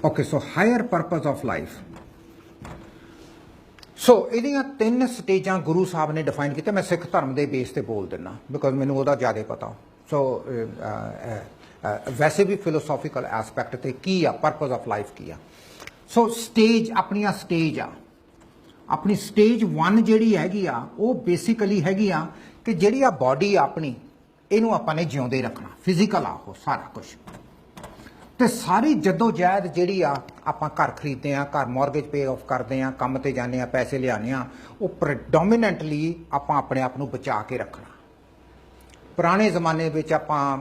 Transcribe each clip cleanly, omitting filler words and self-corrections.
Okay so higher purpose of life so ਇਹਦੀਆਂ ਤਿੰਨ ਸਟੇਜਾਂ ਗੁਰੂ ਸਾਹਿਬ ਨੇ ਡਿਫਾਈਨ ਕੀਤੇ ਮੈਂ ਸਿੱਖ ਧਰਮ ਦੇ ਬੇਸ ਤੇ ਬੋਲ ਦਿੰਦਾ ਬਿਕੋਜ਼ ਮੈਨੂੰ ਉਹਦਾ ਜ਼ਿਆਦਾ ਪਤਾ ਸੋ ਵੈਸੇ ਵੀ ਫਿਲੋਸੋਫੀਕਲ ਐਸਪੈਕਟ ਤੇ ਕੀ ਆ ਪਰਪਸ ਆਫ ਲਾਈਫ ਕੀ ਆ ਸੋ ਸਟੇਜ ਆਪਣੀਆਂ ਸਟੇਜ ਆ ਆਪਣੀ ਸਟੇਜ 1 ਜਿਹੜੀ ਹੈਗੀ ਆ ਉਹ ਬੇਸਿਕਲੀ ਹੈਗੀ ਆ ਕਿ ਜਿਹੜੀ ਆ ਬਾਡੀ ਆਪਣੀ ਇਹਨੂੰ ਆਪਾਂ ਨੇ ਜਿਉਂਦੇ ਰੱਖਣਾ ਫਿਜ਼ੀਕਲ ਆ ਉਹ ਸਾਰਾ ਕੁਝ ਤੇ ਸਾਰੀ ਜਦੋਜਹਿਦ ਜਿਹੜੀ ਆ ਆਪਾਂ ਘਰ ਖਰੀਦਦੇ ਆ ਘਰ ਮੌਰਗੇਜ ਪੇ ਆਫ ਕਰਦੇ ਆ ਕੰਮ ਤੇ ਜਾਂਦੇ ਆ ਪੈਸੇ ਲਿਆਉਂਦੇ ਆ ਉਹ ਪ੍ਰੈਡੋਮੀਨੈਂਟਲੀ ਆਪਾਂ ਆਪਣੇ ਆਪ ਨੂੰ ਬਚਾ ਕੇ ਰੱਖਣਾ ਪੁਰਾਣੇ ਜ਼ਮਾਨੇ ਵਿੱਚ ਆਪਾਂ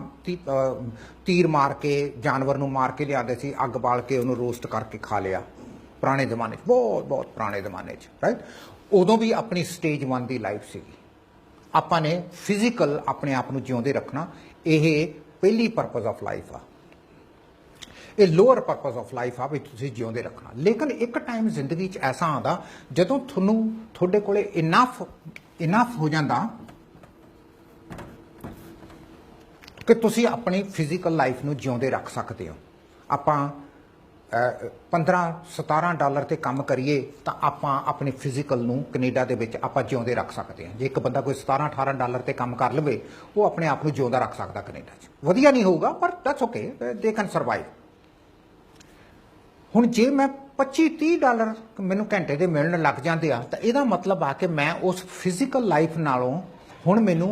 ਤੀਰ ਮਾਰ ਕੇ ਜਾਨਵਰ ਨੂੰ ਮਾਰ ਕੇ ਲਿਆਉਂਦੇ ਸੀ ਅੱਗ ਬਾਲ ਕੇ ਉਹਨੂੰ ਰੋਸਟ ਕਰਕੇ ਖਾ ਲਿਆ ਪੁਰਾਣੇ ਜ਼ਮਾਨੇ 'ਚ ਬਹੁਤ ਪੁਰਾਣੇ ਜ਼ਮਾਨੇ 'ਚ ਰਾਈਟ ਉਦੋਂ ਵੀ ਆਪਣੀ ਸਟੇਜ 1 ਦੀ ਲਾਈਫ ਸੀਗੀ ਆਪਾਂ ਨੇ ਫਿਜ਼ੀਕਲ ਆਪਣੇ ਆਪ ਨੂੰ ਜਿਉਂਦੇ ਰੱਖਣਾ ਇਹ ਪਹਿਲੀ ਪਰਪਸ ਆਫ ਲਾਈਫ ਆ ਇਹ ਲੋਅਰ ਪਰਪਸ ਆਫ ਲਾਈਫ ਆ ਵੀ ਤੁਸੀਂ ਜਿਉਂਦੇ ਰੱਖਣਾ ਲੇਕਿਨ ਇੱਕ ਟਾਈਮ ਜ਼ਿੰਦਗੀ 'ਚ ਐਸਾ ਆਉਂਦਾ ਜਦੋਂ ਤੁਹਾਡੇ ਕੋਲੇ ਇਨਫ ਹੋ ਜਾਂਦਾ ਕਿ ਤੁਸੀਂ ਆਪਣੀ ਫਿਜ਼ੀਕਲ ਲਾਈਫ ਨੂੰ ਜਿਉਂਦੇ ਰੱਖ ਸਕਦੇ ਹੋ ਆਪਾਂ 15-17 ਡਾਲਰ ਤੇ ਕੰਮ ਕਰੀਏ ਤਾਂ ਆਪਾਂ ਆਪਣੇ ਫਿਜ਼ੀਕਲ ਨੂੰ ਕੈਨੇਡਾ ਦੇ ਵਿੱਚ ਆਪਾਂ ਜਿਉਂਦੇ ਰੱਖ ਸਕਦੇ ਹਾਂ ਜੇ ਇੱਕ ਬੰਦਾ ਕੋਈ 17-18 ਡਾਲਰ ਤੇ ਕੰਮ ਕਰ ਲਵੇ ਉਹ ਆਪਣੇ ਆਪ ਨੂੰ ਜਿਉਂਦਾ ਰੱਖ ਸਕਦਾ ਕੈਨੇਡਾ 'ਚ ਵਧੀਆ ਨਹੀਂ ਹੋਊਗਾ ਪਰ that's okay they can survive ਹੁਣ ਜੇ ਮੈਂ 25-30 ਡਾਲਰ ਮੈਨੂੰ ਘੰਟੇ ਦੇ ਮਿਲਣ ਲੱਗ ਜਾਂਦੇ ਆ ਤਾਂ ਇਹਦਾ ਮਤਲਬ ਆ ਕਿ ਮੈਂ ਉਸ ਫਿਜ਼ੀਕਲ ਲਾਈਫ ਨਾਲੋਂ ਹੁਣ ਮੈਨੂੰ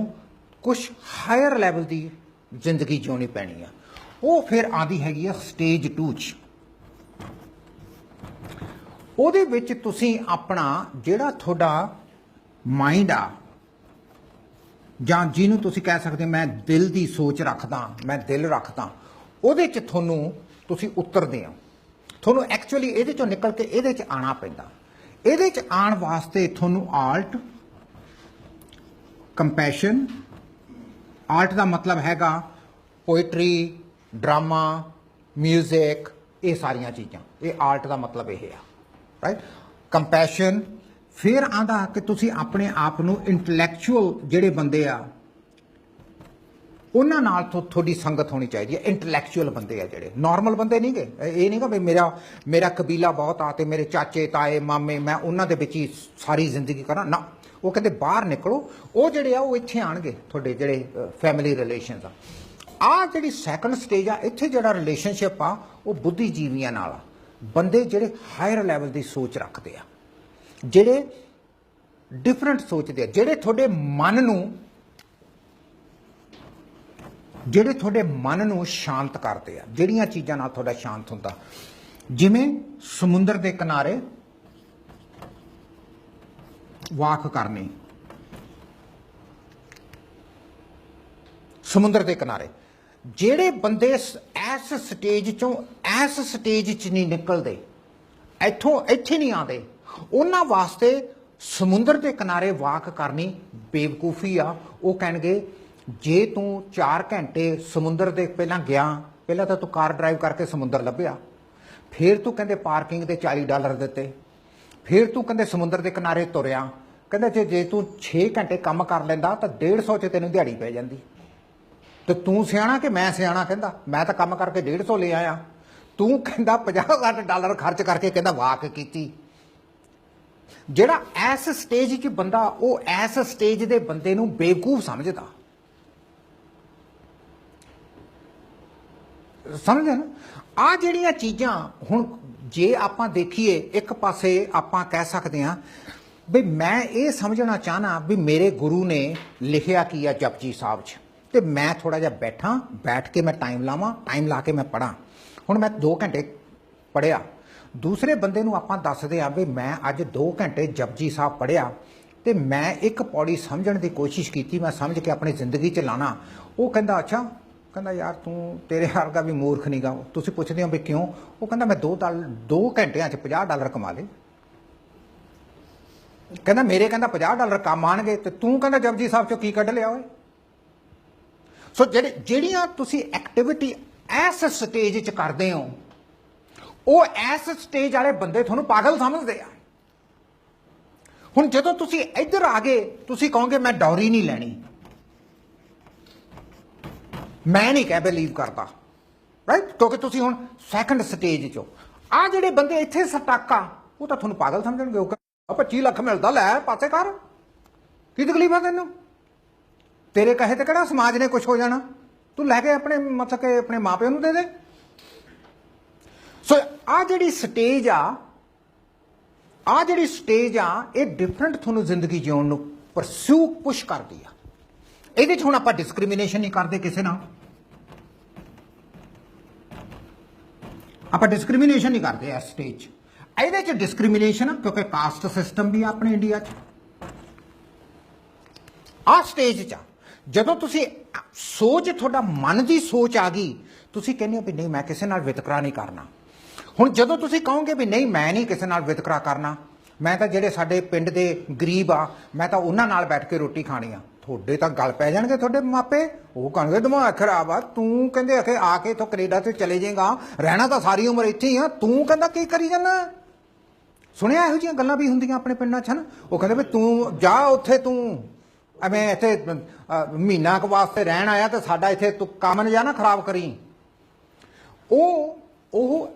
ਕੁਝ ਹਾਇਰ ਲੈਵਲ ਦੀ ਜ਼ਿੰਦਗੀ ਜਿਉਣੀ ਪੈਣੀ ਆ ਉਹ ਫਿਰ ਆਉਂਦੀ ਹੈਗੀ ਆ ਸਟੇਜ 2 'ਚ ਉਹਦੇ ਵਿੱਚ ਤੁਸੀਂ ਆਪਣਾ ਜਿਹੜਾ ਤੁਹਾਡਾ ਮਾਈਂਡ ਆ ਜਾਂ ਜਿਹਨੂੰ ਤੁਸੀਂ ਕਹਿ ਸਕਦੇ ਮੈਂ ਦਿਲ ਦੀ ਸੋਚ ਰੱਖਦਾ ਮੈਂ ਦਿਲ ਰੱਖਦਾ ਉਹਦੇ 'ਚ ਤੁਸੀਂ ਉਤਰਦੇ ਹੋ ਤੁਹਾਨੂੰ ਐਕਚੁਅਲੀ ਇਹਦੇ 'ਚੋਂ ਨਿਕਲ ਕੇ ਇਹਦੇ 'ਚ ਆਉਣਾ ਪੈਂਦਾ ਇਹਦੇ 'ਚ ਆਉਣ ਵਾਸਤੇ ਤੁਹਾਨੂੰ ਆਲਟ ਕੰਪੈਸ਼ਨ ਆਰਟ ਦਾ ਮਤਲਬ ਹੈਗਾ ਪੋਇਟਰੀ ਡਰਾਮਾ ਮਿਊਜ਼ਿਕ ਇਹ ਸਾਰੀਆਂ ਚੀਜ਼ਾਂ ਇਹ ਆਰਟ ਦਾ ਮਤਲਬ ਇਹ ਆ ਰਾਈਟ ਕੰਪੈਸ਼ਨ ਫਿਰ ਆਂਦਾ ਕਿ ਤੁਸੀਂ ਆਪਣੇ ਆਪ ਨੂੰ ਇੰਟੈਲੈਕਚੁਅਲ ਜਿਹੜੇ ਬੰਦੇ ਆ ਉਹਨਾਂ ਨਾਲ ਤੁਹਾਡੀ ਸੰਗਤ ਹੋਣੀ ਚਾਹੀਦੀ ਹੈ ਇੰਟੈਲੈਕਚੁਅਲ ਬੰਦੇ ਆ ਜਿਹੜੇ ਨਾਰਮਲ ਬੰਦੇ ਨਹੀਂਗੇ ਇਹ ਨਹੀਂਗਾ ਵੀ ਮੇਰਾ ਕਬੀਲਾ ਬਹੁਤ ਆ ਤੇ ਮੇਰੇ ਚਾਚੇ ਤਾਏ ਮਾਮੇ ਮੈਂ ਉਹਨਾਂ ਦੇ ਵਿੱਚ ਹੀ ਸਾਰੀ ਜ਼ਿੰਦਗੀ ਕਰਾਂ ਨਾ ਉਹ ਕਹਿੰਦੇ ਬਾਹਰ ਨਿਕਲੋ ਉਹ ਜਿਹੜੇ ਆ ਉਹ ਇੱਥੇ ਆਣਗੇ ਤੁਹਾਡੇ ਜਿਹੜੇ ਫੈਮਿਲੀ ਰਿਲੇਸ਼ਨਸ ਆ ਜਿਹੜੀ ਸੈਕੰਡ ਸਟੇਜ ਆ ਇੱਥੇ ਜਿਹੜਾ ਰਿਲੇਸ਼ਨਸ਼ਿਪ ਆ ਉਹ ਬੁੱਧੀਜੀਵੀਆਂ ਨਾਲ ਆ ਬੰਦੇ ਜਿਹੜੇ ਹਾਇਰ ਲੈਵਲ ਦੀ ਸੋਚ ਰੱਖਦੇ ਆ ਜਿਹੜੇ ਡਿਫਰੈਂਟ ਸੋਚਦੇ ਆ ਜਿਹੜੇ ਤੁਹਾਡੇ ਮਨ ਨੂੰ ਸ਼ਾਂਤ ਕਰਦੇ ਆ ਜਿਹੜੀਆਂ ਚੀਜ਼ਾਂ ਨਾਲ ਤੁਹਾਡਾ ਸ਼ਾਂਤ ਹੁੰਦਾ ਜਿਵੇਂ ਸਮੁੰਦਰ ਦੇ ਕਿਨਾਰੇ ਵਾਕ ਕਰਨੀ ਸਮੁੰਦਰ ਦੇ ਕਿਨਾਰੇ ਜਿਹੜੇ ਬੰਦੇ ਇਸ ਸਟੇਜ 'ਚ ਨਹੀਂ ਨਿਕਲਦੇ ਇੱਥੇ ਨਹੀਂ ਆਉਂਦੇ ਉਹਨਾਂ ਵਾਸਤੇ ਸਮੁੰਦਰ ਦੇ ਕਿਨਾਰੇ ਵਾਕ ਕਰਨੀ ਬੇਵਕੂਫੀ ਆ ਉਹ ਕਹਿਣਗੇ ਜੇ ਤੂੰ 4 ਘੰਟੇ ਸਮੁੰਦਰ ਦੇ ਪਹਿਲਾਂ ਤਾਂ ਤੂੰ ਕਾਰ ਡਰਾਈਵ ਕਰਕੇ ਸਮੁੰਦਰ ਲੱਭਿਆ ਫਿਰ ਤੂੰ ਕਹਿੰਦੇ ਪਾਰਕਿੰਗ ਦੇ $40 ਦਿੱਤੇ ਫਿਰ ਤੂੰ ਕਹਿੰਦੇ ਸਮੁੰਦਰ ਦੇ ਕਿਨਾਰੇ ਤੁਰਿਆ ਕਹਿੰਦਾ ਜੇ ਤੂੰ 6 ਘੰਟੇ ਕੰਮ ਕਰ ਲੈਂਦਾ ਤਾਂ 150 'ਚ ਤੈਨੂੰ ਦਿਹਾੜੀ ਪੈ ਜਾਂਦੀ ਤੇ ਤੂੰ ਸਿਆਣਾ ਕਿ ਮੈਂ ਸਿਆਣਾ ਕਹਿੰਦਾ ਮੈਂ ਤਾਂ ਕੰਮ ਕਰਕੇ 150 ਲੈ ਆਇਆ ਤੂੰ ਕਹਿੰਦਾ $50-60 ਖਰਚ ਕਰਕੇ ਕਹਿੰਦਾ ਵਾਕ ਕੀਤੀ ਜਿਹੜਾ ਇਸ ਸਟੇਜ 'ਚ ਬੰਦਾ ਉਹ ਇਸ ਸਟੇਜ ਦੇ ਬੰਦੇ ਨੂੰ ਬੇਵਕੂਫ ਸਮਝਦਾ ਸਮਝਿਆ ਨਾ ਆ ਜਿਹੜੀਆਂ ਚੀਜ਼ਾਂ ਹੁਣ ਜੇ ਆਪਾਂ ਦੇਖੀਏ ਇੱਕ ਪਾਸੇ ਆਪਾਂ ਕਹਿ ਸਕਦੇ ਹਾਂ ਵੀ ਮੈਂ ਇਹ ਸਮਝਣਾ ਚਾਹਨਾ ਵੀ ਮੇਰੇ ਗੁਰੂ ਨੇ ਲਿਖਿਆ ਕੀ ਆ ਜਪਜੀ ਸਾਹਿਬ 'ਚ ਤੇ ਮੈਂ ਥੋੜਾ ਜਿਹਾ ਬੈਠ ਕੇ ਮੈਂ ਟਾਈਮ ਲਾ ਕੇ ਮੈਂ ਪੜਾਂ ਹੁਣ ਮੈਂ 2 ਘੰਟੇ ਪੜਿਆ ਦੂਸਰੇ ਬੰਦੇ ਨੂੰ ਆਪਾਂ ਦੱਸਦੇ ਆ ਵੀ ਮੈਂ ਅੱਜ 2 ਘੰਟੇ ਜਪਜੀ ਸਾਹਿਬ ਪੜਿਆ ਤੇ ਮੈਂ ਇੱਕ ਪੌੜੀ ਸਮਝਣ ਦੀ ਕੋਸ਼ਿਸ਼ ਕੀਤੀ ਮੈਂ ਸਮਝ ਕੇ ਆਪਣੀ ਜ਼ਿੰਦਗੀ 'ਚ ਲਾਣਾ ਉਹ ਕਹਿੰਦਾ ਅੱਛਾ ਕਹਿੰਦਾ ਯਾਰ ਤੂੰ ਤੇਰੇ ਵਰਗਾ ਵੀ ਮੂਰਖ ਨਹੀਂ ਗਾ ਤੁਸੀਂ ਪੁੱਛਦੇ ਹੋ ਵੀ ਕਿਉਂ ਉਹ ਕਹਿੰਦਾ ਮੈਂ 2 ਘੰਟਿਆਂ 'ਚ $50 ਕਮਾ ਲਏ ਕਹਿੰਦਾ ਮੇਰੇ $50 ਕੰਮ ਆਣਗੇ ਤੇ ਤੂੰ ਕਹਿੰਦਾ ਜਪਜੀ ਸਾਹਿਬ 'ਚੋਂ ਕੀ ਕੱਢ ਲਿਆ ਓਏ ਸੋ ਜਿਹੜੀਆਂ ਤੁਸੀਂ ਐਕਟੀਵਿਟੀ ਇਸ ਸਟੇਜ 'ਚ ਕਰਦੇ ਹੋ ਉਹ ਇਸ ਸਟੇਜ ਵਾਲੇ ਬੰਦੇ ਤੁਹਾਨੂੰ ਪਾਗਲ ਸਮਝਦੇ ਆ ਹੁਣ ਜਦੋਂ ਤੁਸੀਂ ਇੱਧਰ ਆ ਗਏ ਤੁਸੀਂ ਕਹੋਗੇ ਮੈਂ ਡੌਰੀ ਨਹੀਂ ਲੈਣੀ ਮੈਂ ਨਹੀਂ ਕਹਿ ਬਿਲੀਵ ਕਰਦਾ ਰਾਈਟ ਕਿਉਂਕਿ ਤੁਸੀਂ ਹੁਣ ਸੈਕੰਡ ਸਟੇਜ 'ਚੋਂ ਆ ਜਿਹੜੇ ਬੰਦੇ ਇੱਥੇ ਸਟਕ ਆ ਉਹ ਤਾਂ ਤੁਹਾਨੂੰ ਪਾਗਲ ਸਮਝਣਗੇ। ਉਹ 25 ਲੱਖ ਮਿਲਦਾ, ਲੈ ਪਾਸੇ ਕਰ, ਕੀ ਤਕਲੀਫ ਆ ਤੈਨੂੰ? ਤੇਰੇ ਕਹੇ ਤੇ ਕਿਹੜਾ ਸਮਾਜ ਨੇ ਕੁਝ ਹੋ ਜਾਣਾ, ਤੂੰ ਲੈ ਕੇ ਆਪਣੇ ਮਤਲਬ ਕਿ ਆਪਣੇ ਮਾਪਿਆਂ ਨੂੰ ਦੇ ਦੇ। ਸੋ ਆ ਜਿਹੜੀ ਸਟੇਜ ਆ ਇਹ ਡਿਫਰੈਂਟ ਤੁਹਾਨੂੰ ਜ਼ਿੰਦਗੀ ਜਿਉਣ ਨੂੰ ਪਰਸਿਊ ਪੁਸ਼ ਕਰਦੀ ਆ। ਇਹਦੇ 'ਚ ਹੁਣ ਆਪਾਂ ਡਿਸਕ੍ਰਿਮੀਨੇਸ਼ਨ ਨਹੀਂ ਕਰਦੇ ਕਿਸੇ ਨਾਲ, ਆਪਾਂ ਡਿਸਕ੍ਰਿਮੀਨੇਸ਼ਨ ਨਹੀਂ ਕਰਦੇ ਇਸ ਸਟੇਜ 'ਚ। ਇਹਦੇ 'ਚ ਡਿਸਕ੍ਰਿਮੀਨੇਸ਼ਨ ਕਿਉਂਕਿ ਕਾਸਟ ਸਿਸਟਮ ਵੀ ਆ ਆਪਣੇ ਇੰਡੀਆ 'ਚ। ਆ ਸਟੇਜ 'ਚ ਜਦੋਂ ਤੁਸੀਂ ਸੋਚ, ਤੁਹਾਡਾ ਮਨ ਦੀ ਸੋਚ ਆ ਗਈ, ਤੁਸੀਂ ਕਹਿੰਦੇ ਹੋ ਵੀ ਨਹੀਂ ਮੈਂ ਕਿਸੇ ਨਾਲ ਵਿਤਕਰਾ ਨਹੀਂ ਕਰਨਾ। ਹੁਣ ਜਦੋਂ ਤੁਸੀਂ ਕਹੋਗੇ ਵੀ ਨਹੀਂ ਮੈਂ ਨਹੀਂ ਕਿਸੇ ਨਾਲ ਵਿਤਕਰਾ ਕਰਨਾ, ਮੈਂ ਤਾਂ ਜਿਹੜੇ ਸਾਡੇ ਪਿੰਡ ਦੇ ਗਰੀਬ ਆ ਮੈਂ ਤਾਂ ਉਹਨਾਂ ਨਾਲ ਬੈਠ ਕੇ ਰੋਟੀ ਖਾਣੀ ਆ, ਤੁਹਾਡੇ ਤਾਂ ਗੱਲ ਪੈ ਜਾਣਗੇ ਤੁਹਾਡੇ ਮਾਪੇ। ਉਹ ਕਹਣਗੇ ਦਿਮਾਗ ਖਰਾਬ ਆ, ਤੂੰ ਕਹਿੰਦੇ ਆ ਕੇ ਇੱਥੋਂ ਕੈਨੇਡਾ ਤੇ ਚਲੇ ਜਾਏਗਾ, ਰਹਿਣਾ ਤਾਂ ਸਾਰੀ ਉਮਰ ਇੱਥੇ ਹੀ ਆ, ਤੂੰ ਕਹਿੰਦਾ ਕੀ ਕਰੀ ਜਾਂਦਾ। ਸੁਣਿਆ ਇਹੋ ਜਿਹੀਆਂ ਗੱਲਾਂ ਵੀ ਹੁੰਦੀਆਂ ਆਪਣੇ ਪਿੰਡਾਂ 'ਚ ਹਨ। ਉਹ ਕਹਿੰਦੇ ਵੀ ਤੂੰ ਜਾ ਉੱਥੇ, ਤੂੰ ਐਵੇਂ ਇੱਥੇ ਮਹੀਨਾ ਕੁ ਵਾਸਤੇ ਰਹਿਣ ਆਇਆ ਤੇ ਸਾਡਾ ਇੱਥੇ ਤੂੰ ਕੰਮ ਨਾ ਜਾ ਨਾ ਖਰਾਬ ਕਰੀ। ਉਹ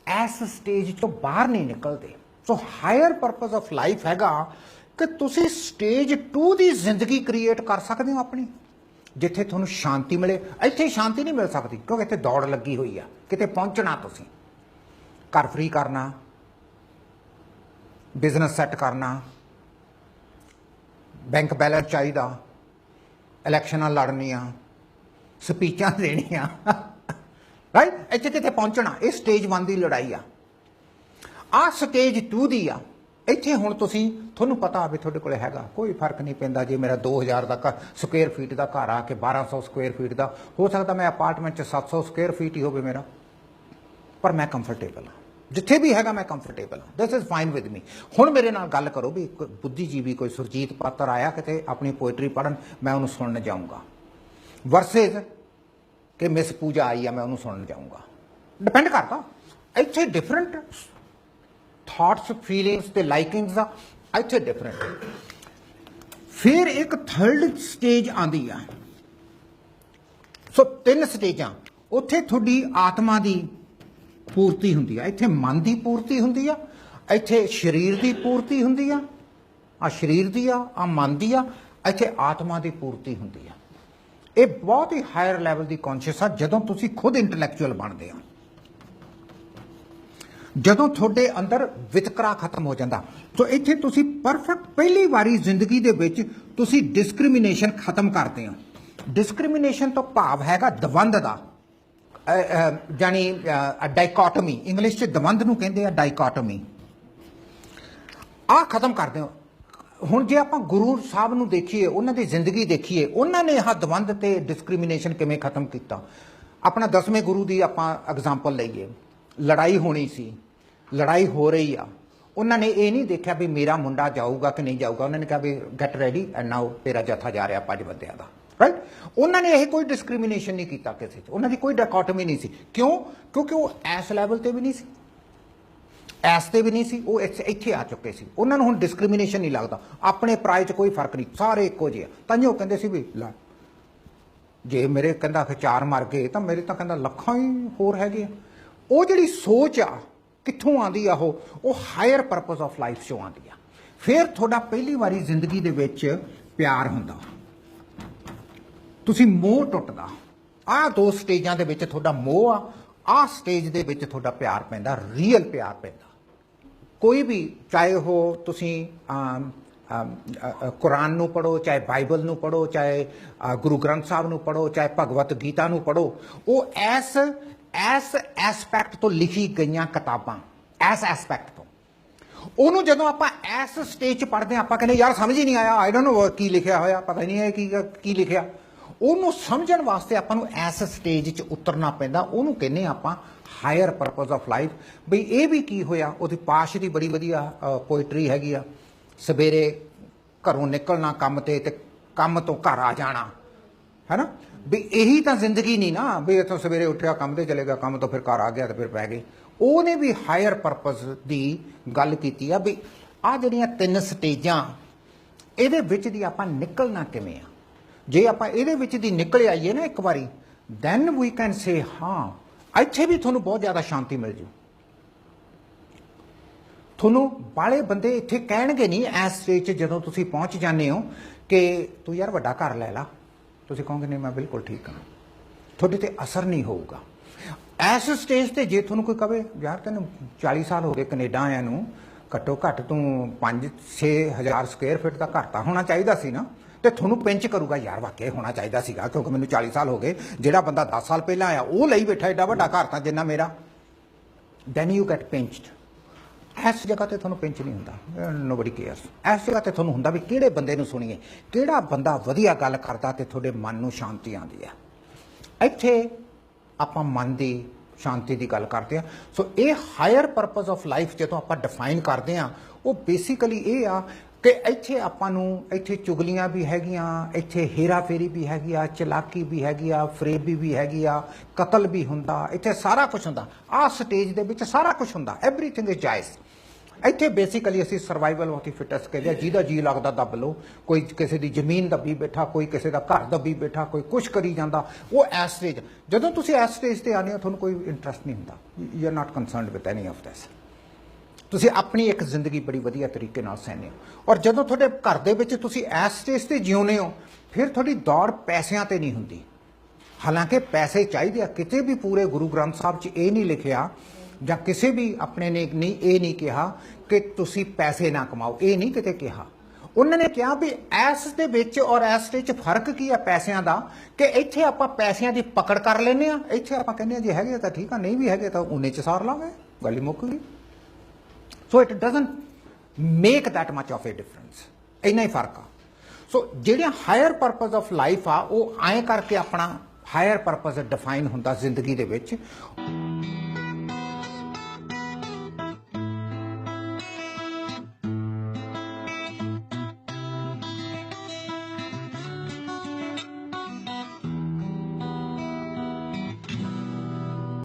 ਇਸ ਸਟੇਜ 'ਚੋਂ ਬਾਹਰ ਨਹੀਂ ਨਿਕਲਦੇ। ਸੋ ਹਾਇਰ ਪਰਪਸ ਆਫ ਲਾਈਫ ਹੈਗਾ ਕਿ ਤੁਸੀਂ ਸਟੇਜ 2 ਦੀ ਜ਼ਿੰਦਗੀ ਕ੍ਰੀਏਟ ਕਰ ਸਕਦੇ ਹੋ ਆਪਣੀ, ਜਿੱਥੇ ਤੁਹਾਨੂੰ ਸ਼ਾਂਤੀ ਮਿਲੇ। ਇੱਥੇ ਸ਼ਾਂਤੀ ਨਹੀਂ ਮਿਲ ਸਕਦੀ ਕਿਉਂਕਿ ਇੱਥੇ ਦੌੜ ਲੱਗੀ ਹੋਈ ਆ, ਕਿਤੇ ਪਹੁੰਚਣਾ, ਤੁਸੀਂ ਘਰ ਫਰੀ ਕਰਨਾ, ਬਿਜ਼ਨਸ ਸੈੱਟ ਕਰਨਾ, ਬੈਂਕ ਬੈਲੈਂਸ ਚਾਹੀਦਾ, ਇਲੈਕਸ਼ਨਾਂ ਲੜਨੀਆਂ, ਸਪੀਚਾਂ ਦੇਣੀਆਂ, ਰਾਈਟ। ਇੱਥੇ ਕਿਤੇ ਪਹੁੰਚਣਾ, ਇਹ ਸਟੇਜ 1 ਦੀ ਲੜਾਈ ਆ। ਆ ਸਟੇਜ 2 ਦੀ ਆ। ਇੱਥੇ ਹੁਣ ਤੁਹਾਨੂੰ ਪਤਾ ਵੀ ਤੁਹਾਡੇ ਕੋਲ ਹੈਗਾ, ਕੋਈ ਫਰਕ ਨਹੀਂ ਪੈਂਦਾ ਜੇ ਮੇਰਾ 2000 ਦਾ ਸਕੁਅਰ ਫੀਟ ਦਾ ਘਰ ਆ ਕੇ 1200 ਸਕੁਅਰ ਫੀਟ ਦਾ ਹੋ ਸਕਦਾ, ਮੈਂ ਅਪਾਰਟਮੈਂਟ 'ਚ 700 ਸਕੁਅਰ ਫੀਟ ਹੀ ਹੋਵੇ ਮੇਰਾ, ਪਰ ਮੈਂ ਕੰਫਰਟੇਬਲ ਹਾਂ ਜਿੱਥੇ ਵੀ ਹੈਗਾ, ਮੈਂ ਕੰਫਰਟੇਬਲ ਹਾਂ। This is fine with me. ਹੁਣ ਮੇਰੇ ਨਾਲ ਗੱਲ ਕਰੋ ਵੀ ਕੋਈ ਬੁੱਧੀਜੀਵੀ, ਕੋਈ ਸੁਰਜੀਤ ਪਾਤਰ ਆਇਆ ਕਿਤੇ ਆਪਣੀ ਪੋਇਟਰੀ ਪੜ੍ਹਨ, ਮੈਂ ਉਹਨੂੰ ਸੁਣਨ ਜਾਊਂਗਾ, ਵਰਸੇਜ਼ ਕਿ ਮਿਸ ਪੂਜਾ ਆਈ ਆ ਮੈਂ ਉਹਨੂੰ ਸੁਣਨ ਜਾਊਂਗਾ। ਡਿਪੈਂਡ ਕਰਦਾ, ਇੱਥੇ ਡਿਫਰੈਂਟ ਥਾਟਸ, ਫੀਲਿੰਗਸ ਤੇ ਲਾਈਕਿੰਗਸ ਆ, ਇੱਥੇ ਡਿਫਰੈਂਟ। ਫਿਰ ਇੱਕ ਥਰਡ ਸਟੇਜ ਆਉਂਦੀ ਆ। ਸੋ 3 ਸਟੇਜਾਂ। ਉੱਥੇ ਤੁਹਾਡੀ ਆਤਮਾ ਦੀ ਪੂਰਤੀ ਹੁੰਦੀ ਆ, ਇੱਥੇ ਮਨ ਦੀ ਪੂਰਤੀ ਹੁੰਦੀ ਆ, ਇੱਥੇ ਸਰੀਰ ਦੀ ਪੂਰਤੀ ਹੁੰਦੀ ਆ, ਆ ਸਰੀਰ ਦੀ ਆ ਮਨ ਦੀ ਆ, ਇੱਥੇ ਆਤਮਾ ਦੀ ਪੂਰਤੀ ਹੁੰਦੀ ਆ। ਇਹ ਬਹੁਤ ਹੀ ਹਾਇਰ ਲੈਵਲ ਦੀ ਕੌਨਸ਼ੀਅਸ ਆ ਜਦੋਂ ਤੁਸੀਂ ਖੁਦ ਇੰਟੈਲੈਕਚੁਅਲ ਬਣਦੇ ਆ, ਜਦੋਂ ਤੁਹਾਡੇ ਅੰਦਰ ਵਿਤਕਰਾ ਖਤਮ ਹੋ ਜਾਂਦਾ। ਸੋ ਇੱਥੇ ਤੁਸੀਂ ਪਰਫੈਕਟ ਪਹਿਲੀ ਵਾਰੀ ਜ਼ਿੰਦਗੀ ਦੇ ਵਿੱਚ ਤੁਸੀਂ ਡਿਸਕ੍ਰਿਮੀਨੇਸ਼ਨ ਖਤਮ ਕਰਦੇ ਹੋ। ਡਿਸਕ੍ਰਿਮੀਨੇਸ਼ਨ ਤੋਂ ਭਾਵ ਹੈਗਾ ਦਵੰਦ ਦਾ, ਜਾਨੀ ਡਾਈਕੋਟਮੀ, ਇੰਗਲਿਸ਼ 'ਚ ਦਵੰਦ ਨੂੰ ਕਹਿੰਦੇ ਆ ਡਾਈਕੋਟਮੀ। ਆਹ ਖਤਮ ਕਰਦੇ ਹੋ। ਹੁਣ ਜੇ ਆਪਾਂ ਗੁਰੂ ਸਾਹਿਬ ਨੂੰ ਦੇਖੀਏ, ਉਹਨਾਂ ਦੀ ਜ਼ਿੰਦਗੀ ਦੇਖੀਏ, ਉਹਨਾਂ ਨੇ ਆਹ ਦਵੰਦ ਤੇ ਡਿਸਕ੍ਰਿਮੀਨੇਸ਼ਨ ਕਿਵੇਂ ਖਤਮ ਕੀਤਾ। ਆਪਣਾ 10ਵੇਂ ਗੁਰੂ ਦੀ ਆਪਾਂ ਐਗਜ਼ਾਮਪਲ ਲਈਏ, ਲੜਾਈ ਹੋਣੀ ਸੀ, ਲੜਾਈ ਹੋ ਰਹੀ ਆ, ਉਹਨਾਂ ਨੇ ਇਹ ਨਹੀਂ ਦੇਖਿਆ ਵੀ ਮੇਰਾ ਮੁੰਡਾ ਜਾਊਗਾ ਕਿ ਨਹੀਂ ਜਾਊਗਾ, ਉਹਨਾਂ ਨੇ ਕਿਹਾ ਵੀ ਗੈਟ ਰੈਡੀ ਐਂਡ ਨਾਓ ਤੇਰਾ ਜੱਥਾ ਜਾ ਰਿਹਾ 5 ਬੰਦਿਆਂ ਦਾ, ਰਾਈਟ। ਉਹਨਾਂ ਨੇ ਇਹ ਕੋਈ ਡਿਸਕ੍ਰਿਮੀਨੇਸ਼ਨ ਨਹੀਂ ਕੀਤਾ ਕਿਸੇ 'ਚ, ਉਹਨਾਂ ਦੀ ਕੋਈ ਡਾਇਕੋਟਮੀ ਨਹੀਂ ਸੀ। ਕਿਉਂ? ਕਿਉਂਕਿ ਉਹ ਇਸ ਲੈਵਲ ਤੇ ਵੀ ਨਹੀਂ ਸੀ, ਐਸ ਤੇ ਵੀ ਨਹੀਂ ਸੀ, ਉਹ ਇੱਥੇ ਆ ਚੁੱਕੇ ਸੀ। ਉਹਨਾਂ ਨੂੰ ਹੁਣ ਡਿਸਕ੍ਰਿਮੀਨੇਸ਼ਨ ਨਹੀਂ ਲੱਗਦਾ, ਆਪਣੇ ਪਰਾਏ 'ਚ ਕੋਈ ਫਰਕ ਨਹੀਂ, ਸਾਰੇ ਇੱਕੋ ਜਿਹੇ। ਤਾਂ ਉਹ ਕਹਿੰਦੇ ਸੀ ਵੀ ਲੈ ਜੇ ਮੇਰੇ ਕਹਿੰਦਾ 4 ਮਰ ਗਏ ਤਾਂ ਮੇਰੇ ਤਾਂ ਕਹਿੰਦਾ ਲੱਖਾਂ ਹੀ ਹੋਰ ਹੈਗੇ ਆ। ਉਹ ਜਿਹੜੀ ਸੋਚ ਆ ਕਿੱਥੋਂ ਆਉਂਦੀ ਆ? ਉਹ ਹਾਇਰ ਪਰਪਸ ਆਫ ਲਾਈਫ 'ਚੋਂ ਆਉਂਦੀ ਆ। ਫਿਰ ਤੁਹਾਡਾ ਪਹਿਲੀ ਵਾਰੀ ਜ਼ਿੰਦਗੀ ਦੇ ਵਿੱਚ ਪਿਆਰ ਹੁੰਦਾ, ਤੁਸੀਂ ਮੋਹ ਟੁੱਟਦਾ। ਆਹ 2 ਸਟੇਜਾਂ ਦੇ ਵਿੱਚ ਤੁਹਾਡਾ ਮੋਹ ਆ, ਆਹ ਸਟੇਜ ਦੇ ਵਿੱਚ ਤੁਹਾਡਾ ਪਿਆਰ ਪੈਂਦਾ, ਰੀਅਲ ਪਿਆਰ ਪੈਂਦਾ। ਕੋਈ ਵੀ, ਚਾਹੇ ਉਹ ਤੁਸੀਂ ਕੁਰਾਨ ਨੂੰ ਪੜ੍ਹੋ, ਚਾਹੇ ਬਾਈਬਲ ਨੂੰ ਪੜ੍ਹੋ, ਚਾਹੇ ਗੁਰੂ ਗ੍ਰੰਥ ਸਾਹਿਬ ਨੂੰ ਪੜ੍ਹੋ, ਚਾਹੇ ਭਗਵਤ ਗੀਤਾ ਨੂੰ ਪੜ੍ਹੋ, ਉਹ ਐਸ ਐਸਪੈਕਟ ਤੋਂ ਲਿਖੀ ਗਈਆਂ ਕਿਤਾਬਾਂ, ਐਸ ਐਸਪੈਕਟ ਤੋਂ। ਉਹਨੂੰ ਜਦੋਂ ਆਪਾਂ ਐਸ ਸਟੇਜ 'ਚ ਪੜ੍ਹਦੇ ਹਾਂ, ਆਪਾਂ ਕਹਿੰਦੇ ਯਾਰ ਸਮਝ ਹੀ ਨਹੀਂ ਆਇਆ, ਆਈ ਡੋਨਟ ਨੋ ਕੀ ਲਿਖਿਆ ਹੋਇਆ, ਪਤਾ ਹੀ ਨਹੀਂ ਹੈ ਕੀ ਲਿਖਿਆ। ਉਹਨੂੰ ਸਮਝਣ ਵਾਸਤੇ ਆਪਾਂ ਨੂੰ ਐਸ ਸਟੇਜ 'ਚ ਉਤਰਨਾ ਪੈਂਦਾ। ਉਹਨੂੰ ਕਹਿੰਦੇ ਆਪਾਂ ਹਾਇਰ ਪਰਪਸ ਆਫ ਲਾਈਫ। ਬਈ ਇਹ ਵੀ ਕੀ ਹੋਇਆ, ਉਹਦੀ ਪਾਸ਼ ਦੀ ਬੜੀ ਵਧੀਆ ਪੋਇਟਰੀ ਹੈਗੀ ਆ, ਸਵੇਰੇ ਘਰੋਂ ਨਿਕਲਣਾ ਕੰਮ ਤੇ ਕੰਮ ਤੋਂ ਘਰ ਆ ਜਾਣਾ, ਹੈ ਨਾ। ਵੀ ਇਹੀ ਤਾਂ ਜ਼ਿੰਦਗੀ ਨਹੀਂ ਨਾ, ਵੀ ਇੱਥੋਂ ਸਵੇਰੇ ਉੱਠਿਆ ਕੰਮ ਤੇ ਚਲੇਗਾ, ਕੰਮ ਤੋਂ ਫਿਰ ਘਰ ਆ ਗਿਆ ਤੇ ਫਿਰ ਪੈ ਗਏ। ਉਹਨੇ ਵੀ ਹਾਇਰ ਪਰਪਸ ਦੀ ਗੱਲ ਕੀਤੀ ਆ ਵੀ ਆਹ ਜਿਹੜੀਆਂ 3 ਸਟੇਜਾਂ, ਇਹਦੇ ਵਿੱਚ ਦੀ ਆਪਾਂ ਨਿਕਲਣਾ ਕਿਵੇਂ ਆ। ਜੇ ਆਪਾਂ ਇਹਦੇ ਵਿੱਚ ਦੀ ਨਿਕਲ ਆਈਏ ਨਾ ਇੱਕ ਵਾਰੀ, ਦੈਨ ਵੀ ਕੈਨ ਸੇ ਹਾਂ ਇੱਥੇ ਵੀ ਤੁਹਾਨੂੰ ਬਹੁਤ ਜ਼ਿਆਦਾ ਸ਼ਾਂਤੀ ਮਿਲ ਜੂ। ਤੁਹਾਨੂੰ ਬਾਲੇ ਬੰਦੇ ਇੱਥੇ ਕਹਿਣਗੇ ਨਹੀਂ ਇਸ ਸਟੇਜ 'ਚ ਜਦੋਂ ਤੁਸੀਂ ਪਹੁੰਚ ਜਾਂਦੇ ਹੋ ਕਿ ਤੂੰ ਯਾਰ ਵੱਡਾ ਘਰ ਲੈ ਲਾ, ਤੁਸੀਂ ਕਹੋਗੇ ਨਹੀਂ ਮੈਂ ਬਿਲਕੁਲ ਠੀਕ ਹਾਂ, ਤੁਹਾਡੇ ਤੇ ਅਸਰ ਨਹੀਂ ਹੋਊਗਾ। ਇਸ ਸਟੇਜ ਤੇ ਜੇ ਤੁਹਾਨੂੰ ਕੋਈ ਕਵੇ ਯਾਰ ਤੈਨੂੰ 40 ਸਾਲ ਹੋ ਗਏ ਕੈਨੇਡਾ ਆਇਆ ਨੂੰ, ਘੱਟੋ ਘੱਟ ਤੂੰ 5-6 ਹਜ਼ਾਰ ਸਕੁਅਰ ਫੀਟ ਦਾ ਘਰ ਤਾਂ ਹੋਣਾ ਚਾਹੀਦਾ ਸੀ ਨਾ, ਤੇ ਤੁਹਾਨੂੰ ਪਿੰਚ ਕਰੂਗਾ ਯਾਰ ਵਾਕਿਆ ਹੋਣਾ ਚਾਹੀਦਾ ਸੀਗਾ, ਕਿਉਂਕਿ ਮੈਨੂੰ 40 ਸਾਲ ਹੋ ਗਏ, ਜਿਹੜਾ ਬੰਦਾ 10 ਸਾਲ ਪਹਿਲਾਂ ਆਇਆ ਉਹ ਲਈ ਬੈਠਾ ਏਡਾ ਵੱਡਾ ਘਰ ਤਾਂ ਜਿੰਨਾ ਮੇਰਾ। Then you get pinched. ਇਸ ਜਗ੍ਹਾ ਤੇ ਤੁਹਾਨੂੰ ਪਿੰਚ ਨਹੀਂ ਹੁੰਦਾ, ਨੋਬਡੀ ਕੇਅਰਸ। ਇਸ ਜਗ੍ਹਾ ਤੇ ਤੁਹਾਨੂੰ ਹੁੰਦਾ ਵੀ ਕਿਹੜੇ ਬੰਦੇ ਨੂੰ ਸੁਣੀਏ, ਕਿਹੜਾ ਬੰਦਾ ਵਧੀਆ ਗੱਲ ਕਰਦਾ ਤੇ ਤੁਹਾਡੇ ਮਨ ਨੂੰ ਸ਼ਾਂਤੀ ਆਉਂਦੀ ਹੈ। ਇੱਥੇ ਆਪਾਂ ਮਨ ਦੀ ਸ਼ਾਂਤੀ ਦੀ ਗੱਲ ਕਰਦੇ ਆ। ਸੋ ਇਹ ਹਾਇਰ ਪਰਪਸ ਆਫ ਲਾਈਫ ਜਦੋਂ ਆਪਾਂ ਡਿਫਾਈਨ ਕਰਦੇ ਆ, ਉਹ ਬੇਸਿਕਲੀ ਇਹ ਆ ਕਿ ਇੱਥੇ ਆਪਾਂ ਨੂੰ ਇੱਥੇ ਚੁਗਲੀਆਂ ਵੀ ਹੈਗੀਆਂ, ਇੱਥੇ ਹੇਰਾਫੇਰੀ ਵੀ ਹੈਗੀ ਆ, ਚਲਾਕੀ ਵੀ ਹੈਗੀ ਆ, ਫਰੇਬੀ ਵੀ ਹੈਗੀ ਆ, ਕਤਲ ਵੀ ਹੁੰਦਾ, ਇੱਥੇ ਸਾਰਾ ਕੁਝ ਹੁੰਦਾ। ਆਹ ਸਟੇਜ ਦੇ ਵਿੱਚ ਸਾਰਾ ਕੁਝ ਹੁੰਦਾ, ਐਵਰੀਥਿੰਗ ਇਜ਼ ਜਾਇਜ਼। ਇੱਥੇ ਬੇਸਿਕਲੀ ਅਸੀਂ ਸਰਵਾਈਵਲ ਆਫ ਦੀ ਫਿਟੈਸਟ ਕਹਿੰਦੇ ਆ, ਜਿਹਦਾ ਜੀ ਲੱਗਦਾ ਦੱਬ ਲਓ। ਕੋਈ ਕਿਸੇ ਦੀ ਜ਼ਮੀਨ ਦੱਬੀ ਬੈਠਾ, ਕੋਈ ਕਿਸੇ ਦਾ ਘਰ ਦੱਬੀ ਬੈਠਾ, ਕੋਈ ਕੁਛ ਕਰੀ ਜਾਂਦਾ। ਉਹ ਇਸ ਸਟੇਜ, ਜਦੋਂ ਤੁਸੀਂ ਇਸ ਸਟੇਜ ਤੇ ਆਉਂਦੇ ਹੋ ਤੁਹਾਨੂੰ ਕੋਈ ਇੰਟਰਸਟ ਨਹੀਂ ਹੁੰਦਾ, you are not concerned with any of this. ਤੁਸੀਂ ਆਪਣੀ ਇੱਕ ਜ਼ਿੰਦਗੀ ਬੜੀ ਵਧੀਆ ਤਰੀਕੇ ਨਾਲ ਸਹਿੰਦੇ ਹੋ। ਔਰ ਜਦੋਂ ਤੁਹਾਡੇ ਘਰ ਦੇ ਵਿੱਚ ਤੁਸੀਂ ਇਸ ਸਟੇਜ ਤੇ ਜਿਉਂਦੇ ਹੋ, ਫਿਰ ਤੁਹਾਡੀ ਦੌੜ ਪੈਸਿਆਂ ਤੇ ਨਹੀਂ ਹੁੰਦੀ। ਹਾਲਾਂਕਿ ਪੈਸੇ ਚਾਹੀਦੇ ਆ, ਕਿਤੇ ਵੀ ਪੂਰੇ ਗੁਰੂ ਗ੍ਰੰਥ ਸਾਹਿਬ 'ਚ ਇਹ ਨਹੀਂ ਲਿਖਿਆ ਜਾਂ ਕਿਸੇ ਵੀ ਆਪਣੇ ਨੇ ਨਹੀਂ ਇਹ ਨਹੀਂ ਕਿਹਾ ਕਿ ਤੁਸੀਂ ਪੈਸੇ ਨਾ ਕਮਾਓ, ਇਹ ਨਹੀਂ ਕਿਤੇ ਕਿਹਾ। ਉਹਨਾਂ ਨੇ ਕਿਹਾ ਵੀ ਇਸ ਦੇ ਵਿੱਚ ਔਰ ਇਸ ਸਟੇਜ 'ਚ ਫਰਕ ਕੀ ਆ ਪੈਸਿਆਂ ਦਾ, ਕਿ ਇੱਥੇ ਆਪਾਂ ਪੈਸਿਆਂ ਦੀ ਪਕੜ ਕਰ ਲੈਂਦੇ ਆ, ਇੱਥੇ ਆਪਾਂ ਕਹਿੰਦੇ ਆ ਜੇ ਹੈਗੇ ਤਾਂ ਠੀਕ ਆ, ਨਹੀਂ ਵੀ ਹੈਗੇ ਤਾਂ ਉਹਨੇ 'ਚ ਸਾਰ ਲਾਂਗੇ, ਗੱਲ ਹੀ ਮੁੱਕ ਗਈ। So it doesn't make that much of A difference, ਇੰਨਾ ਹੀ ਫਰਕ ਆ। ਸੋ ਜਿਹੜਾ ਹਾਇਰ ਪਰਪਸ ਆਫ ਲਾਈਫ ਆ, ਉਹ ਐਂ ਕਰਕੇ ਆਪਣਾ ਹਾਇਰ ਪਰਪਸ ਡਿਫਾਈਨ ਹੁੰਦਾ ਜ਼ਿੰਦਗੀ ਦੇ ਵਿੱਚ।